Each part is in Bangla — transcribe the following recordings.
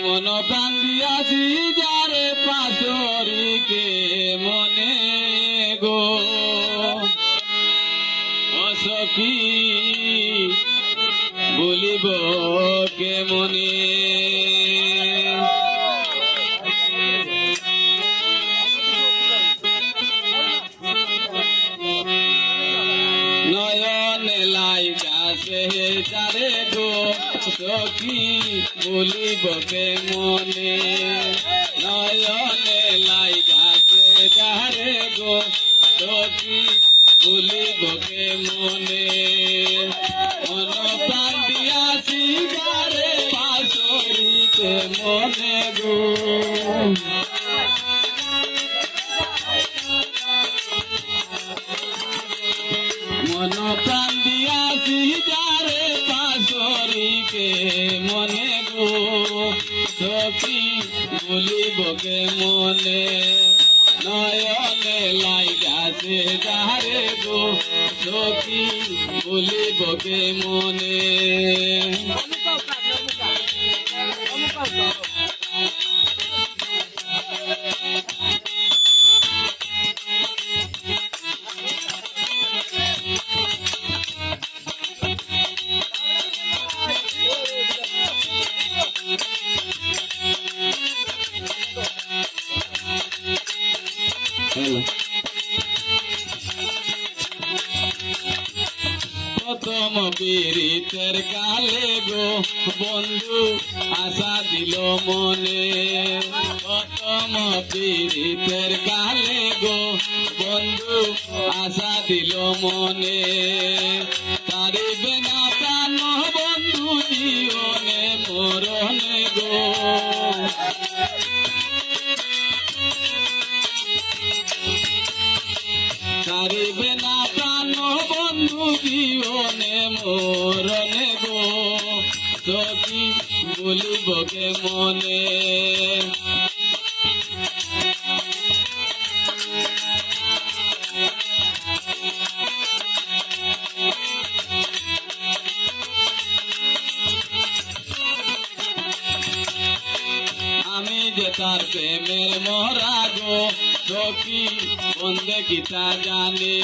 মন প্রাণ দিয়াছি যারে পাশরিকে মনে গো অসখী বলিব কে মনে নয়নে লাইগাছে যারে গো সখী বলিব কে মনে নয়নে লাইগাছে যারে গো সখী বলিব কে মনে মন প্রাণ দিয়াছি যারে পাশরিকে মনে গো মন প্রাণ দিয়াছি যারে পাশরিকে মনে গো সখী বলিব কে মনে নয়নে লাইগাছে যারে গো সখী বলিব কে মনে প্রথম পীড়িতের কালে গো বন্ধু আশা দিল মনে প্রথম পীড়িতের কালে গো বন্ধু আশা দিল মনে পারিবে না প্রাণ বন্ধু জীবনে মরণে গো পারিবে না প্রাণ বন্ধু জীবনে মরণে গো সখী বলিব কে মনে আমি যে তার প্রেমের মরা গো সখী বন্দে গীতা জানে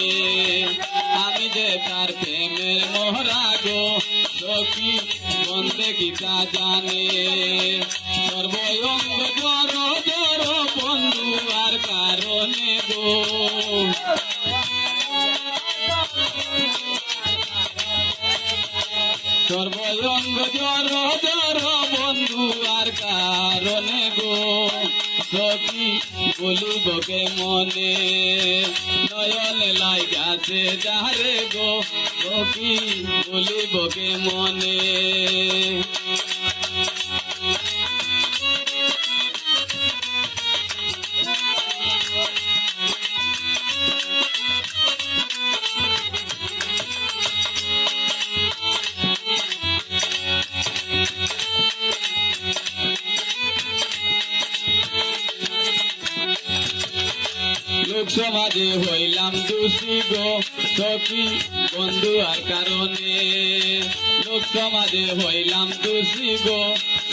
আমি যে তার প্রেমের মরা গো সখী বন্দে গীতা জানে সর্বঙ্গ জ্বর জ্বর বন্ধু আর কারণে গো সর্বঙ্গ জ্বর জ্বর বন্ধু আর কারণে গো সখী বলিব কে মনে নয়নে লাইগাছে যারে গো সখী বলিব কে মনে লোক সমাজে হইলাম দোষী গো সখী বন্ধু আর কারণে লোক সমাজে হইলাম দোষী গো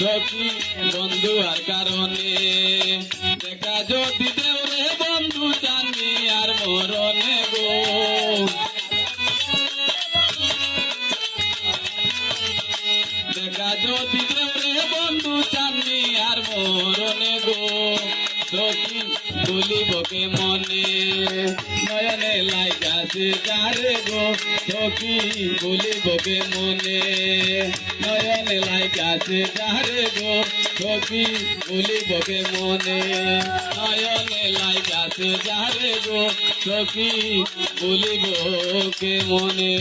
সখী বন্ধু আর কারণে দেখা যদি দেওরে বন্ধু জানি আর মরণে গো দেখা যদি দেওরে বন্ধু জানি আর মরণে গো সখী বলিব কে মনে নয়নে লাইগাছে যারে গো সখী বলিব কে মনে নয়নে লাইগাছে যারে গো সখী বলিব কে মনে নয়নে লাইগাছে যারে গো সখী বলিব কে মনে